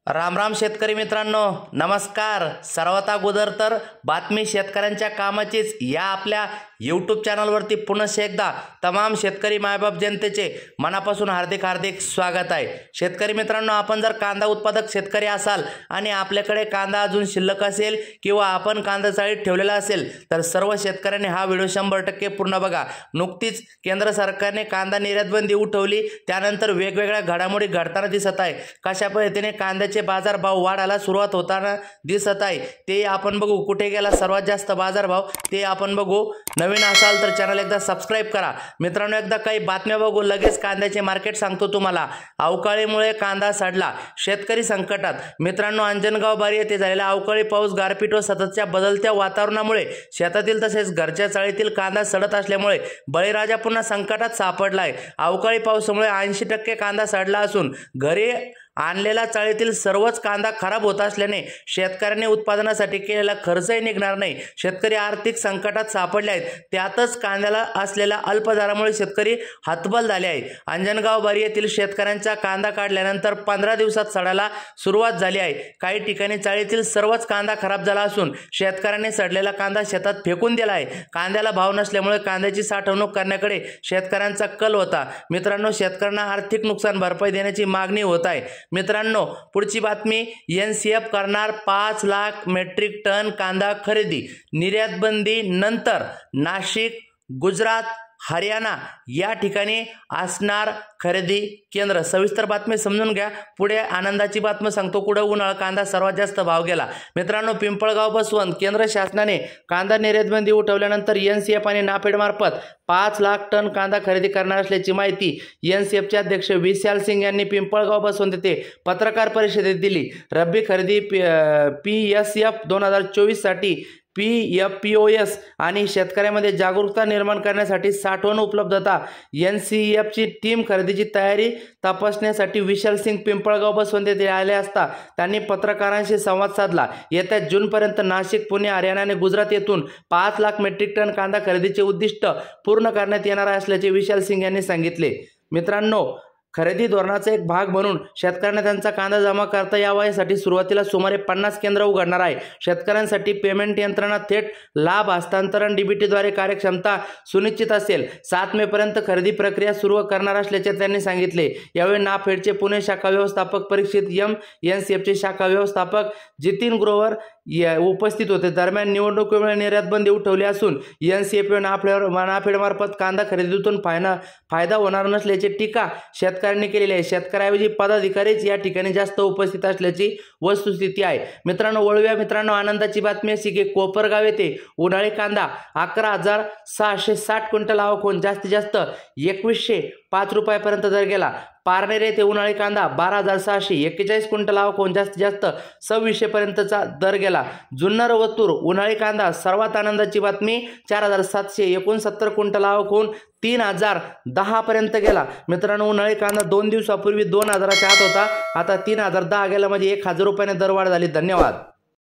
राम राम शेतकरी मित्रांनो, नमस्कार। सर्वात अगोदर तर बातमी शेतकऱ्यांच्या कामाचीच या आपल्या यूट्यूब चॅनलवरती पुन्हा एकदा तमाम शेतकरी मायबाप जनतेचे मनापासून हार्दिक स्वागत आहे। शेतकरी मित्रांनो, आपण जर कांदा उत्पादक शेतकरी असाल आणि आपल्याकडे कांदा अजून शिल्लक असेल किंवा आपण कांदा चाळीत ठेवलेला असेल तर सर्व शेतकऱ्यांनी हा व्हिडिओ 100% पूर्ण बघा। नुकतीच केंद्र सरकारने कांदा निर्यात बंदी उठवली, त्यानंतर वेगवेगळ्या घडामोडी घडताना दिसत आहे। कशा पद्धतीने कांद्याचे बाजार भाव वाढायला सुरुवात होताना दिसत आहे ते आपण बघू। कुठे गेला सर्वात जास्त बाजार भाव ते आपण बघू। नवीन असाल तर चॅनल एकदा सबस्क्राइब करा। मित्रांनो, एकदा काही बातम्या बघू, लगेच कांद्याचे मार्केट सांगतो तुम्हाला। अवकाळीमुळे कांदा सडला, शेतकरी संकटात। मित्रांनो, अंजनगाव बारी येथे झालेला अवकाळी पाऊस, गारपीट व सततच्या बदलत्या वातावरणामुळे शेतातील तसेच घरच्या चाळीतील कांदा सडत असल्यामुळे बळीराजा पुन्हा संकटात सापडलाय। अवकाळी पावसामुळे 80% कांदा सडला असून घरी आणलेला चाळीतील सर्वच कांदा खराब होत असल्याने शेतकऱ्यांनी उत्पादनासाठी केलेला खर्चही निघणार नाही। शेतकरी आर्थिक संकटात सापडले आहेत। त्यातच कांद्याला असलेल्या अल्प दरामुळे शेतकरी हतबल झाले आहेत। अंजनगाव बारी येथील शेतकऱ्यांचा कांदा काढल्यानंतर 15 दिवसात सडायला सुरुवात झाली आहे। काही ठिकाणी चाळीतील सर्वच कांदा खराब झाला असून शेतकऱ्यांनी सडलेला कांदा शेतात फेकून दिला आहे। कांद्याला भाव नसल्यामुळे कांद्याची साठवणूक करण्याकडे शेतकऱ्यांचा कल होता। मित्रांनो, शेतकऱ्यांना आर्थिक नुकसान भरपाई देण्याची मागणी होत आहे। मित्रांनो, पुढची बातमी, एनसीएफ करणार 5 लाख मेट्रिक टन कांदा खरेदी। निर्यात बंदी नंतर नाशिक, गुजरात, हरियाणा या ठिकाणी असणार खरेदी केंद्र। सविस्तर बातमी समजून घ्या। पुढे आनंदाची बातमी सांगतो, कुठे उन्हाळा कांदा सर्वात जास्त भाव गेला। मित्रांनो, पिंपळगाव बसवंत, केंद्र शासनाने कांदा निर्यात बंदी उठवल्यानंतर एनसीएफ आणि नाफेड मार्फत 5 लाख टन कांदा खरेदी करणार असल्याची माहिती एनसीएफचे अध्यक्ष विशाल सिंग यांनी पिंपळगाव बसवंत येथे पत्रकार परिषदेत दिली। रब्बी खरेदी पीएसएफ 2024 साठी PFPOS आणि शेतकऱ्यांमध्ये जागरूकता निर्माण करण्यासाठी साठवण उपलब्धता एनसीएफची टीम खरेदीची तयारी तपासण्यासाठी विशाल सिंग पिंपळगाव बसवंत येथे आले असता त्यांनी पत्रकारांशी संवाद साधला। येत्या जूनपर्यंत नाशिक, पुणे, हरियाणा आणि गुजरात येथून 5 लाख मेट्रिक टन कांदा खरेदीचे उद्दिष्ट पूर्ण करण्यात येणार असल्याचे विशाल सिंग यांनी सांगितले। मित्रांनो, खरेदी धोरणाचा एक भाग म्हणून शेतकऱ्यांना त्यांचा कांदा जमा करता यावा यासाठी सुरुवातीला सुमारे 50 केंद्र उघडणार आहे। शेतकऱ्यांसाठी पेमेंट यंत्रणा थेट लाभ हस्तांतरण डीबीटीद्वारे कार्यक्षमता सुनिश्चित असेल। 7 मे पर्यंत खरेदी प्रक्रिया सुरू करणार असल्याचे त्यांनी सांगितले। यावेळी नाफेडचे पुणे शाखा व्यवस्थापक परीक्षित एम, एनसीएफचे शाखा व्यवस्थापक जितीन ग्रोवर उपस्थित होते। दरम्यान निवडणुकीमुळे निर्यात बंदी उठवली असून एनसीएफ नाफेड मार्फत कांदा खरेदीतून फायदा होणार नसल्याची टीका शेतकऱ्यांनी केलेली आहे। शेतकऱ्याऐवजी पदाधिकारीच या ठिकाणी जास्त उपस्थित असल्याची वस्तुस्थिती आहे। मित्रांनो, वळूया मित्रांनो आनंदाची बातमी अशी की कोपरगाव येथे उन्हाळी कांदा 11,660 क्विंटल आवक होऊन जास्तीत जास्त 2105 रुपयापर्यंत दर गेला। पारनेर येथे उन्हाळी कांदा 12,641 क्विंटल आवक होऊन जास्तीत जास्त 2600 पर्यंतचा दर गेला। जुन्नर व तूर उन्हाळी कांदा सर्वात आनंदाची बातमी 4,769 क्विंटल आवक होऊन 3,010 पर्यंत गेला। मित्रांनो, उन्हाळी कांदा 2 दिवसापूर्वी 2,000च्या आत होता, आता 3,010 गेला, म्हणजे 1,000 रुपयाने दरवाढ झाली। धन्यवाद।